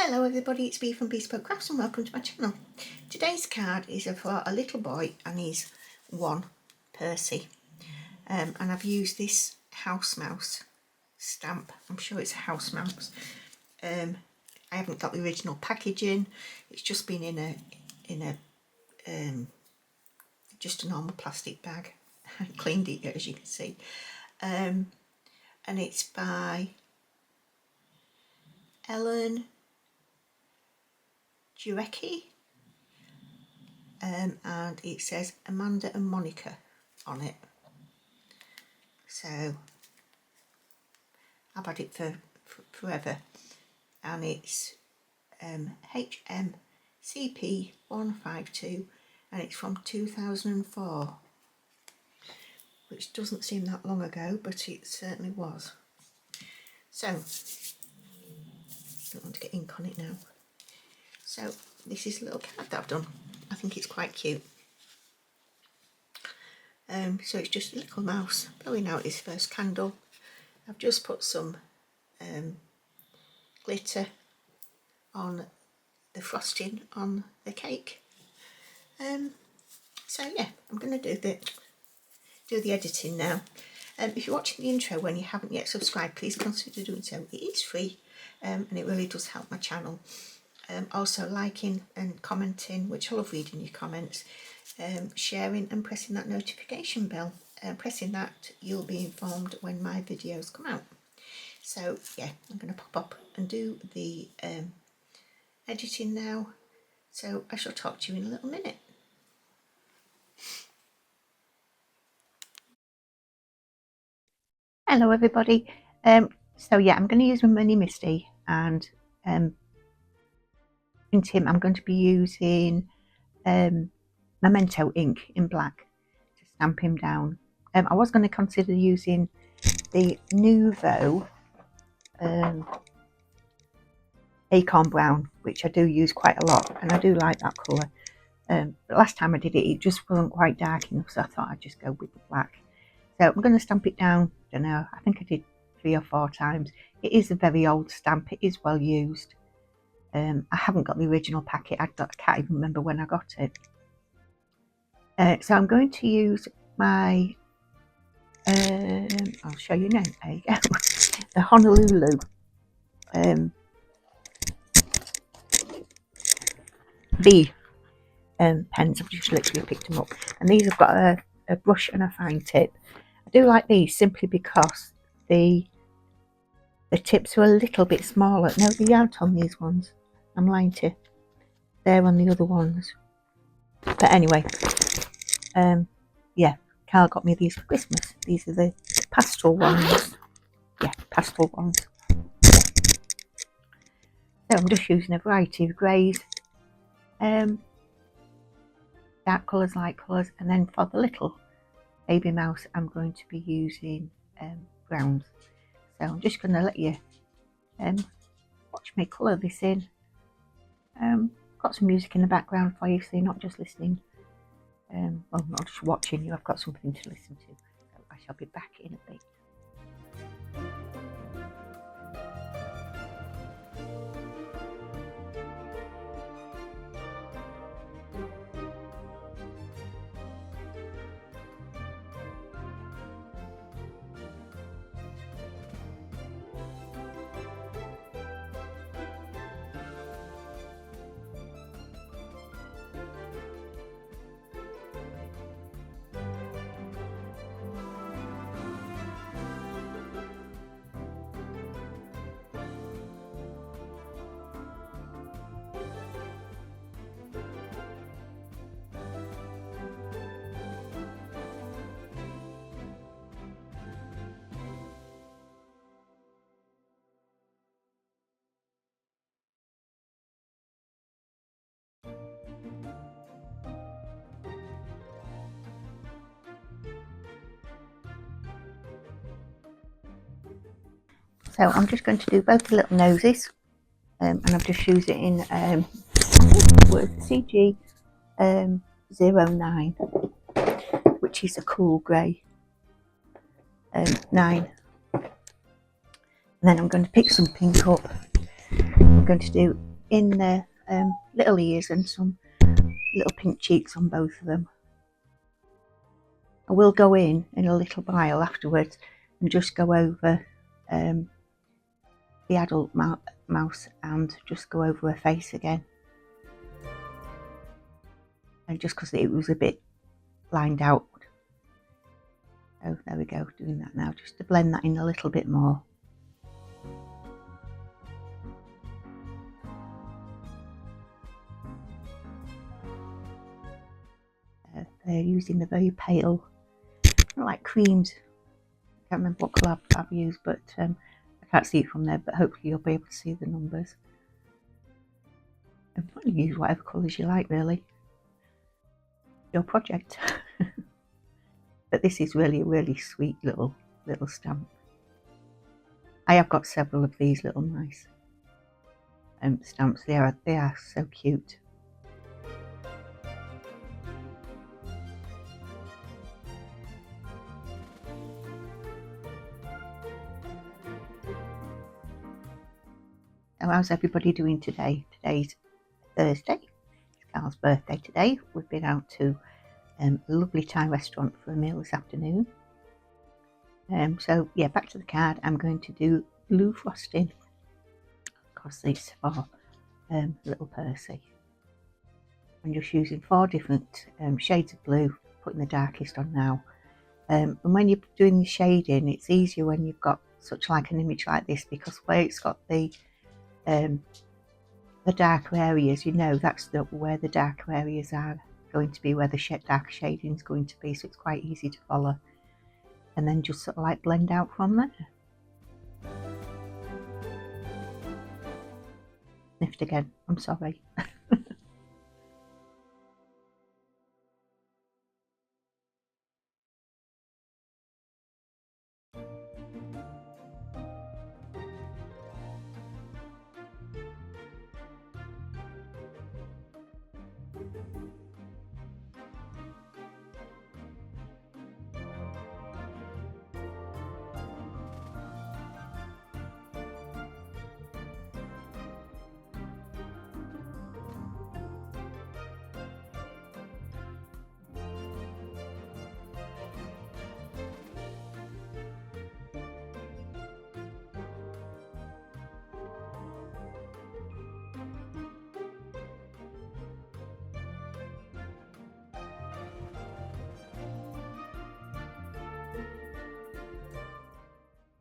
Hello everybody, it's Bee from Bespoke Crafts and welcome to my channel. Today's card is for a little boy and his one, Percy. And I've used this house mouse stamp. I'm sure it's a house mouse. I haven't got the original packaging. It's just been in a just a normal plastic bag. I cleaned it, as you can see. And it's by Ellen Jurecki, and it says Amanda and Monica on it. So I've had it for forever, and it's HMCP 152 and it's from 2004, which doesn't seem that long ago, but it certainly was. So don't want to get ink on it now. So this is a little card that I've done. I think it's quite cute. So it's just a little mouse blowing out his first candle. I've just put some glitter on the frosting on the cake. So yeah, I'm going to do the editing now. If you're watching the intro when you haven't yet subscribed, please consider doing so. It is free, and it really does help my channel. Also liking and commenting, which I love reading your comments, sharing and pressing that notification bell. Pressing that, you'll be informed when my videos come out. So yeah, I'm going to pop up and do the editing now. So I shall talk to you in a little minute. Hello everybody. So yeah, I'm going to use my Mini Misty and in Tim, I'm going to be using Memento ink in black to stamp him down. I was going to consider using the Nouveau Acorn Brown, which I do use quite a lot, and I do like that colour. But last time I did it, it just wasn't quite dark enough, so I thought I'd just go with the black. So I'm going to stamp it down. I don't know, I think I did 3 or 4 times. It is a very old stamp, it is well used. I haven't got the original packet. I can't even remember when I got it. So I'm going to use my, I'll show you now, there you go, the Honolulu V pens. I've just literally picked them up. And these have got a brush and a fine tip. I do like these simply because the tips are a little bit smaller. No, they aren't on these ones. I'm lying to you. They're on the other ones. But anyway, yeah, Carl got me these for Christmas. These are the pastel ones. Yeah, pastel ones. So I'm just using a variety of greys, dark colours, light colours, and then for the little baby mouse, I'm going to be using browns. So I'm just going to let you watch me colour this in. Got some music in the background for you, so you're not just listening. Well, not just watching you. I've got something to listen to. So I shall be back in a bit. So I'm just going to do both the little noses, and I've just used it in CG 09, which is a cool grey 9. And then I'm going to pick some pink up. I'm going to do in the little ears and some little pink cheeks on both of them. I will go in a little while afterwards and just go over the adult mouse and just go over her face again. And just because it was a bit lined out. Oh, there we go, doing that now, just to blend that in a little bit more. They're using the very pale, like creams. I can't remember what colour I've used, but I can't see it from there, but hopefully you'll be able to see the numbers. And you can use whatever colours you like, really. Your project. But this is really a really sweet little stamp. I have got several of these little nice stamps. They are so cute. So how's everybody doing today? Today's Thursday. It's Carl's birthday today. We've been out to a lovely Thai restaurant for a meal this afternoon. So yeah, back to the card. I'm going to do blue frosting across this for little Percy. I'm just using 4 different shades of blue, putting the darkest on now. And when you're doing the shading, it's easier when you've got such like an image like this, because where it's got the darker areas, you know that's where the darker areas are going to be, where the dark shading is going to be, so it's quite easy to follow, and then just sort of like blend out from there. Sniffed again, I'm sorry.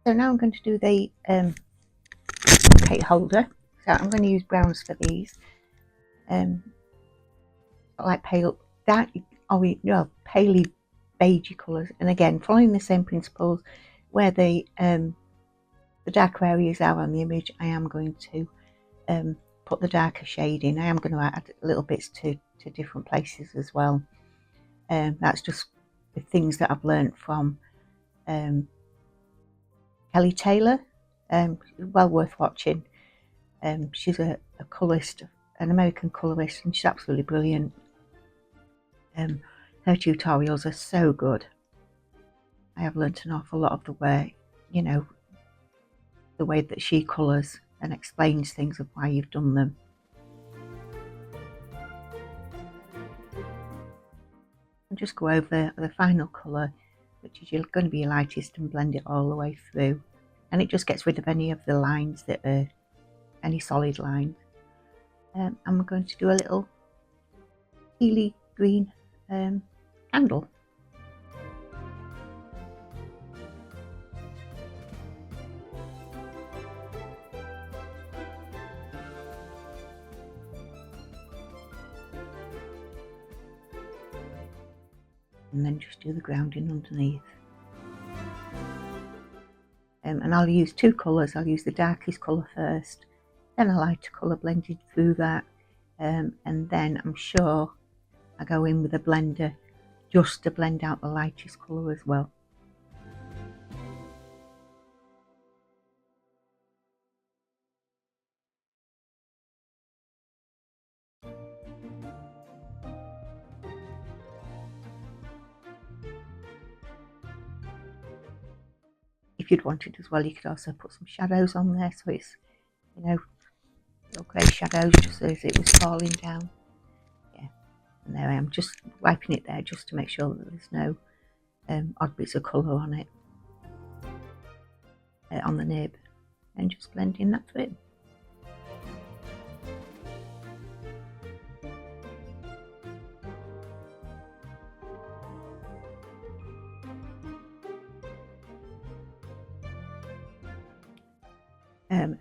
So now I'm going to do the cake holder. So I'm going to use browns for these. Like pale, dark, paley beigey colours. And again, following the same principles, where the darker areas are on the image, I am going to put the darker shade in. I am going to add little bits to different places as well. That's just the things that I've learned from Kelly Taylor. Well worth watching. She's a colourist, an American colourist, and she's absolutely brilliant. Her tutorials are so good. I have learnt an awful lot of the way, you know, the way that she colours and explains things of why you've done them. And just go over the final colour, which is going to be your lightest, and blend it all the way through. And it just gets rid of any of the lines that are any solid lines. And we're going to do a little tealy green handle. And then just do the grounding underneath. And I'll use 2 colours. I'll use the darkest colour first, then a lighter colour blended through that, and then I'm sure I go in with a blender just to blend out the lightest colour as well. If you'd wanted as well, you could also put some shadows on there, so it's, you know, or grey shadows just as it was falling down. Yeah, and there I am, just wiping it there just to make sure that there's no odd bits of colour on it, on the nib, and just blending that through.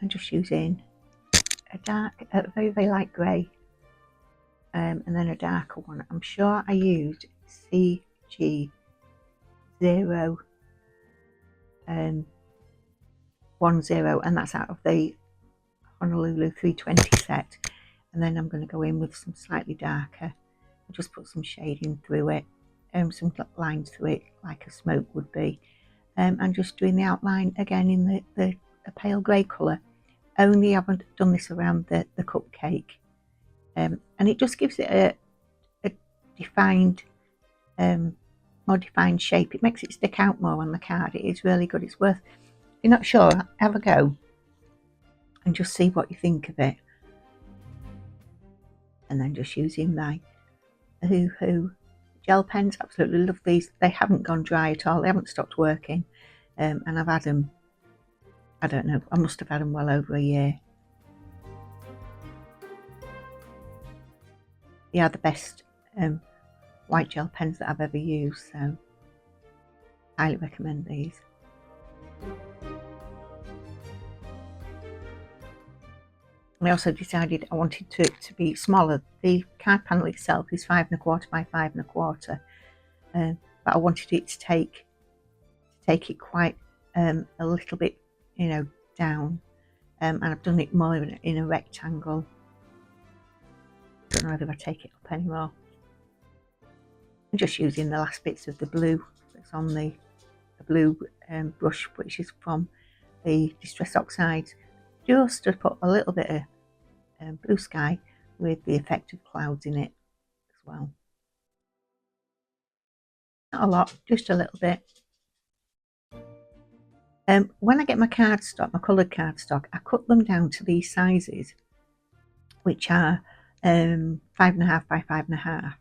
And just using a very, very light grey, and then a darker one. I'm sure I used CG0 10, and that's out of the Honolulu 320 set. And then I'm going to go in with some slightly darker, I'll just put some shading through it, some lines through it like a smoke would be, and just doing the outline again in the pale grey colour. Only I haven't done this around the cupcake, and it just gives it a defined, more defined shape. It makes it stick out more on the card. It is really good. It's worth, if you're not sure, have a go and just see what you think of it. And then just using my Ohuhu gel pens. Absolutely love these. They haven't gone dry at all. They haven't stopped working, and I've had them, I don't know, I must have had them well over a year. They are the best white gel pens that I've ever used, so highly recommend these. I also decided I wanted it to be smaller. The card panel itself is 5 1/4 by 5 1/4, but I wanted it to take it quite a little bit, you know, down, and I've done it more in a rectangle. Don't know whether I take it up anymore. I'm just using the last bits of the blue that's on the blue brush, which is from the Distress Oxides, just to put a little bit of blue sky with the effect of clouds in it as well. Not a lot, just a little bit. When I get my cardstock, my coloured cardstock, I cut them down to these sizes, which are 5 1/2 by 5 1/2,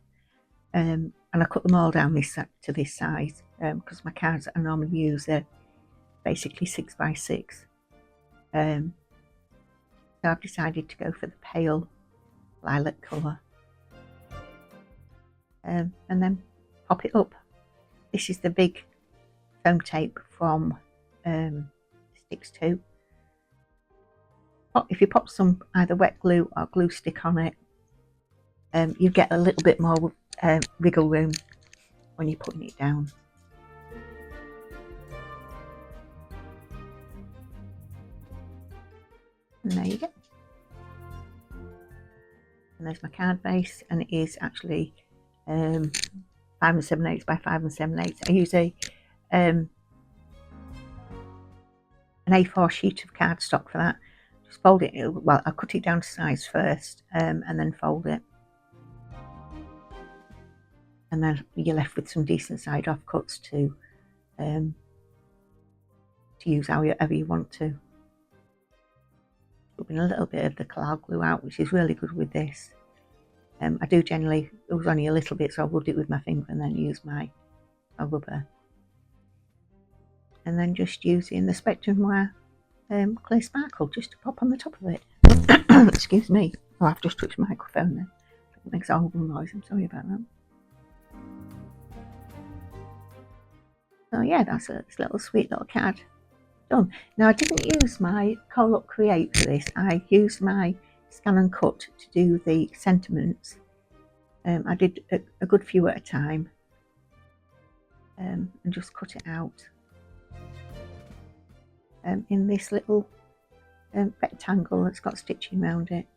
and I cut them all down to this size, because my cards that I normally use are basically 6 by 6. So I've decided to go for the pale lilac colour, and then pop it up. This is the big foam tape from Sticks 2. If you pop some either wet glue or glue stick on it, you get a little bit more wiggle room when you're putting it down. And there you go. And there's my card base, and it is actually 5 7/8 by 5 7/8. I use an A4 sheet of cardstock for that. Just fold it, well, I cut it down to size first, and then fold it. And then you're left with some decent side off cuts to use however you want to. Rubbing a little bit of the Collall glue out, which is really good with this. I do generally, it was only a little bit, so I rubbed it with my finger and then use my rubber. And then just using the Spectrum Wire Clear Sparkle just to pop on the top of it. Excuse me. Oh, I've just touched the microphone there. It makes a horrible noise. I'm sorry about that. So yeah, that's a little sweet little card done. Now I didn't use my Colop Create for this. I used my Scan and Cut to do the sentiments. I did a good few at a time, and just cut it out in this little rectangle that's got stitching around it.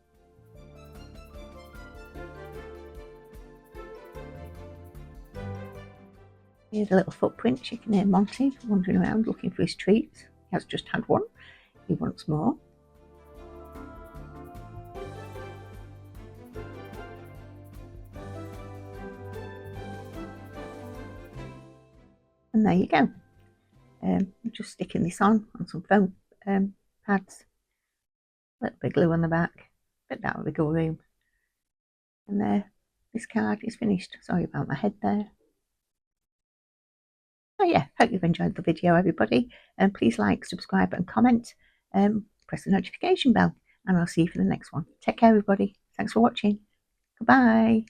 Here's a little footprint. You can hear Monty wandering around looking for his treats. He has just had one. He wants more. And there you go. I'm just sticking this on some foam pads. A little bit of glue on the back. but that will go room. And there, this card is finished. Sorry about my head there. So yeah, hope you've enjoyed the video, everybody. And please like, subscribe and comment. Press the notification bell, and I'll see you for the next one. Take care, everybody. Thanks for watching. Goodbye.